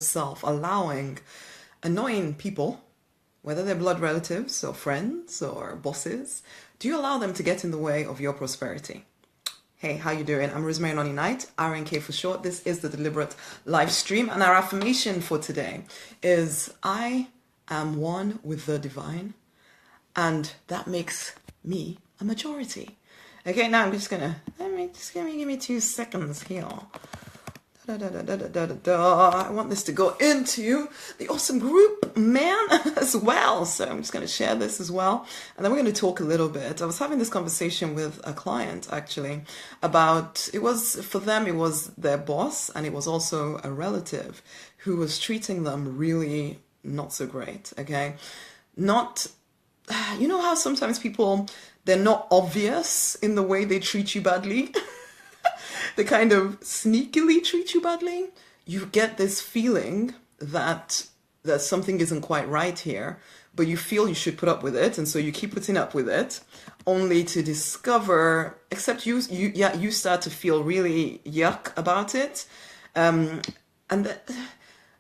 yourself allowing annoying people, whether they're blood relatives or friends or bosses, do you allow them to get in the way of your prosperity? Hey, how you doing? I'm Rosemary Nonny Knight, RNK for short. This is the Deliberate Live Stream, and our affirmation for today is I am one with the divine, and that makes me a majority. Okay, now I'm just gonna, give me 2 seconds here. I want this to go into the awesome group, man, as well. So I'm just going to share this as well. And then we're going to talk a little bit. I was having this conversation with a client, actually, about, for them, it was their boss, and it was also a relative who was treating them really not so great, okay? You know how sometimes people, they're not obvious in the way they treat you badly? They kind of sneakily treat you badly. You get this feeling that something isn't quite right here, but you feel you should put up with it, and so you keep putting up with it, only to discover, except you start to feel really yuck about it,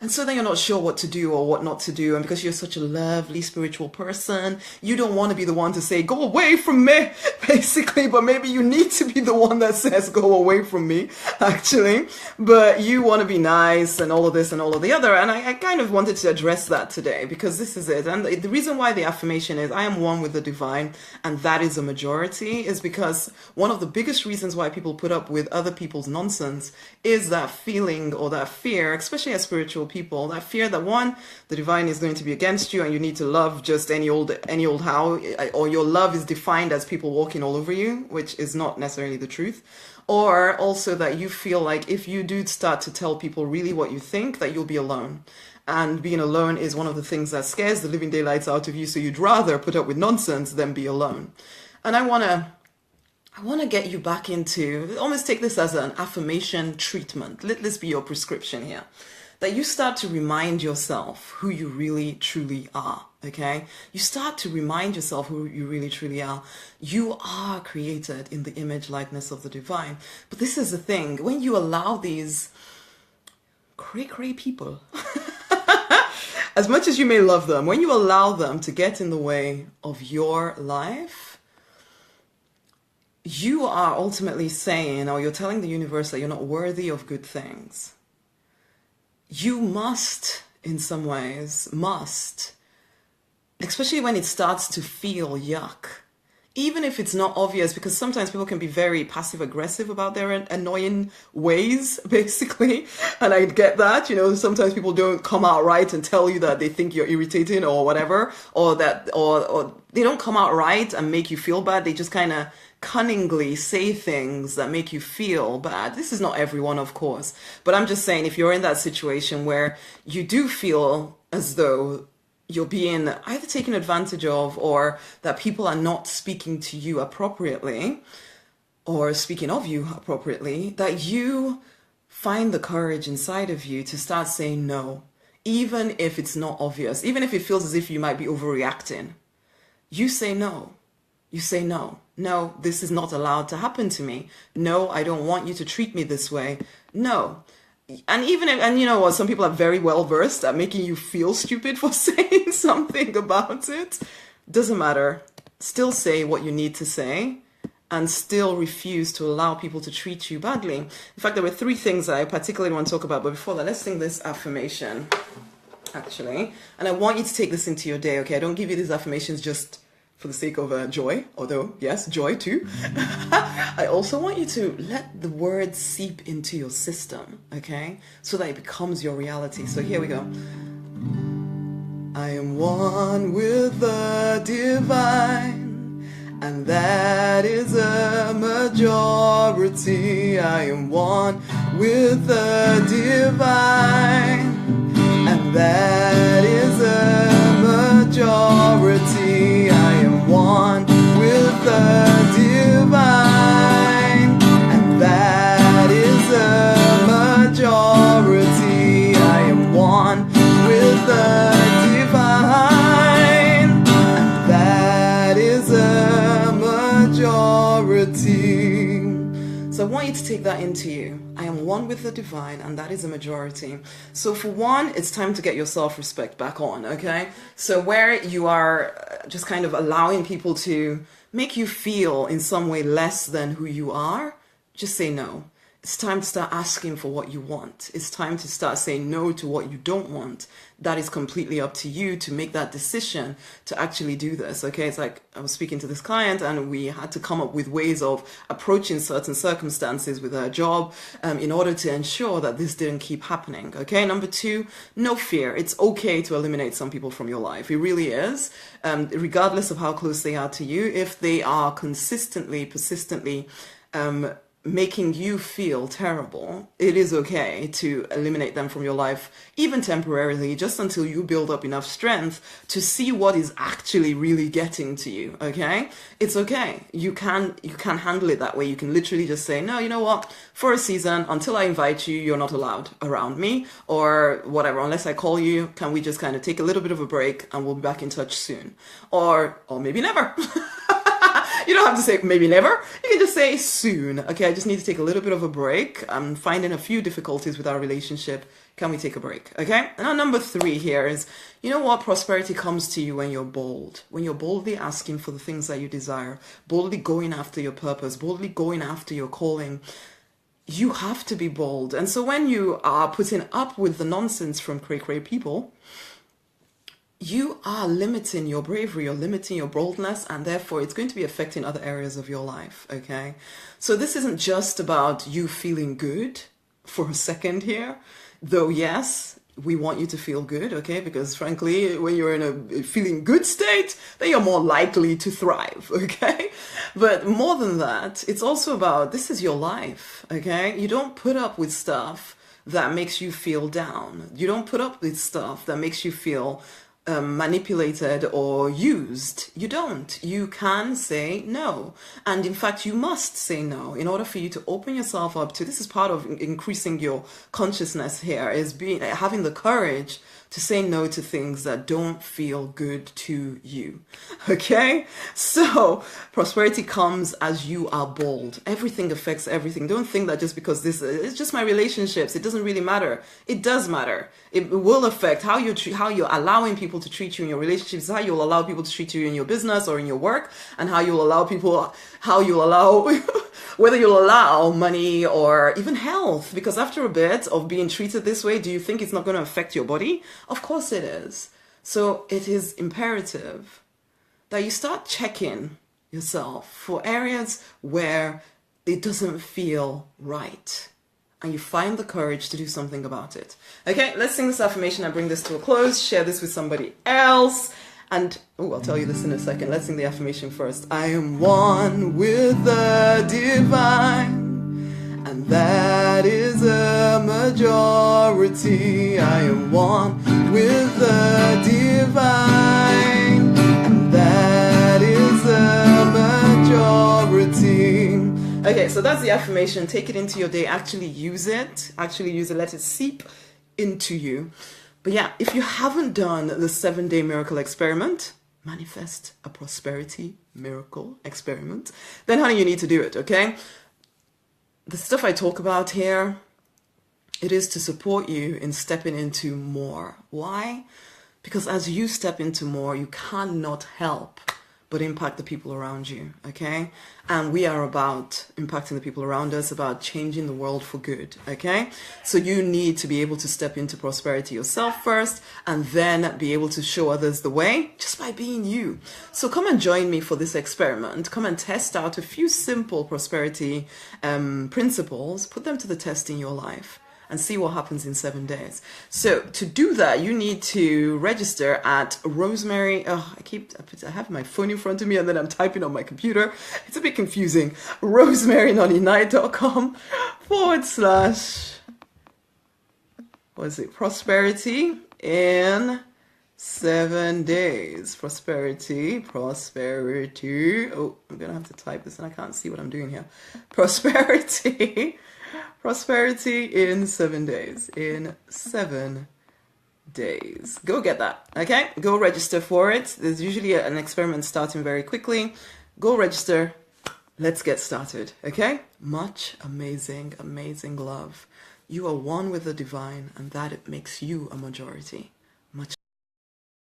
and so then you're not sure what to do or what not to do. And because you're such a lovely spiritual person, you don't want to be the one to say, go away from me, basically. But maybe you need to be the one that says, go away from me, actually. But you want to be nice and all of this and all of the other. And I kind of wanted to address that today, because this is it. And the reason why the affirmation is I am one with the divine, and that is a majority, is because one of the biggest reasons why people put up with other people's nonsense is that feeling or that fear, especially as spiritual people, that fear that one, the divine is going to be against you and you need to love just any old how, or your love is defined as people walking all over you, which is not necessarily the truth. Or also that you feel like if you do start to tell people really what you think, that you'll be alone. And being alone is one of the things that scares the living daylights out of you, so you'd rather put up with nonsense than be alone. And I want to get you back into, almost take this as an affirmation treatment. Let this be your prescription here. That you start to remind yourself who you really truly are, okay? You start to remind yourself who you really truly are. You are created in the image, likeness of the divine. But this is the thing, when you allow these cray-cray people, as much as you may love them, when you allow them to get in the way of your life, you are ultimately saying, or you're telling the universe that you're not worthy of good things. You must, in some ways, especially when it starts to feel yuck, even if it's not obvious, because sometimes people can be very passive aggressive about their annoying ways, basically. And I get that, sometimes people don't come out right and tell you that they think you're irritating or whatever, or they don't come out right and make you feel bad. They just kind of cunningly say things that make you feel bad. This is not everyone, of course, but I'm just saying, if you're in that situation where you do feel as though you're being either taken advantage of, or that people are not speaking to you appropriately or speaking of you appropriately, that you find the courage inside of you to start saying no, even if it's not obvious, even if it feels as if you might be overreacting. You say no. You say no. No, this is not allowed to happen to me. No, I don't want you to treat me this way. No. And you know what, some people are very well versed at making you feel stupid for saying something about it. Doesn't matter. Still say what you need to say, and still refuse to allow people to treat you badly. In fact, there were 3 things that I particularly want to talk about, but before that, let's sing this affirmation, actually. And I want you to take this into your day, okay? I don't give you these affirmations just for the sake of joy, although, yes, joy too. I also want you to let the words seep into your system, okay? So that it becomes your reality. So here we go. I am one with the divine, and that is a majority. I am one with the divine, and that is a majority. I am one with the divine, and that is a majority. I am one with the divine, and that is a majority. So I want you to take that into you. I am one with the divine, and that is a majority. So for one, it's time to get your self-respect back on, okay? So where you are just kind of allowing people to make you feel in some way less than who you are, just say no. It's time to start asking for what you want. It's time to start saying no to what you don't want. That is completely up to you to make that decision to actually do this. Okay, it's like I was speaking to this client and we had to come up with ways of approaching certain circumstances with her job in order to ensure that this didn't keep happening. Okay, number two, no fear. It's okay to eliminate some people from your life. It really is, regardless of how close they are to you. If they are consistently, persistently making you feel terrible, it is okay to eliminate them from your life, even temporarily, just until you build up enough strength to see what is actually really getting to you. Okay, it's okay. You can handle it that way. You can literally just say, no, you know what, for a season, until I invite you, you're not allowed around me, or whatever. Unless I call you, can we just kind of take a little bit of a break and we'll be back in touch soon, or maybe never. You don't have to say maybe never. You can just say soon. Okay, I just need to take a little bit of a break. I'm finding a few difficulties with our relationship. Can we take a break? Okay. Now, number three here is, you know what? Prosperity comes to you when you're bold. When you're boldly asking for the things that you desire, boldly going after your purpose, boldly going after your calling. You have to be bold. And so when you are putting up with the nonsense from cray-cray people, you are limiting your bravery, you're limiting your boldness, and therefore it's going to be affecting other areas of your life, okay? So this isn't just about you feeling good for a second here, though yes, we want you to feel good, okay? Because frankly, when you're in a feeling good state, then you're more likely to thrive, okay? But more than that, it's also about, this is your life, okay? You don't put up with stuff that makes you feel down. You don't put up with stuff that makes you feel manipulated or used. You don't. You can say no. And in fact, you must say no in order for you to open yourself up to, this is part of increasing your consciousness here, is having the courage to say no to things that don't feel good to you. Okay? So, prosperity comes as you are bold. Everything affects everything. Don't think that just because this is just my relationships, it doesn't really matter. It does matter. It will affect how you're allowing people to treat you in your relationships, how you'll allow people to treat you in your business or in your work, and how you'll allow whether you'll allow money or even health. Because after a bit of being treated this way, do you think it's not going to affect your body? Of course it is. So it is imperative that you start checking yourself for areas where it doesn't feel right, and you find the courage to do something about it. Okay, let's sing this affirmation and bring this to a close. Share this with somebody else. And, I'll tell you this in a second. Let's sing the affirmation first. I am one with the divine, and that is a majority. I am one with the divine, and that is a majority. Okay, so that's the affirmation. Take it into your day. Actually use it. Let it seep into you. But yeah, if you haven't done the 7-day miracle experiment, manifest a prosperity miracle experiment, then honey, you need to do it, okay? The stuff I talk about here, it is to support you in stepping into more. Why? Because as you step into more, you cannot help but impact the people around you, okay? And we are about impacting the people around us, about changing the world for good, okay? So you need to be able to step into prosperity yourself first, and then be able to show others the way just by being you. So come and join me for this experiment. Come and test out a few simple prosperity principles, put them to the test in your life, and see what happens in 7 days. So to do that, you need to register at Rosemary. I have my phone in front of me and then I'm typing on my computer. It's a bit confusing. RosemaryNonnyKnight.com / prosperity in 7 days. Prosperity. Oh, I'm gonna have to type this and I can't see what I'm doing here. Prosperity in 7 days. In 7 days. Go get that, okay? Go register for it. There's usually an experiment starting very quickly. Go register Let's get started, okay? Much amazing, amazing love. You are one with the divine, and that it makes you a majority.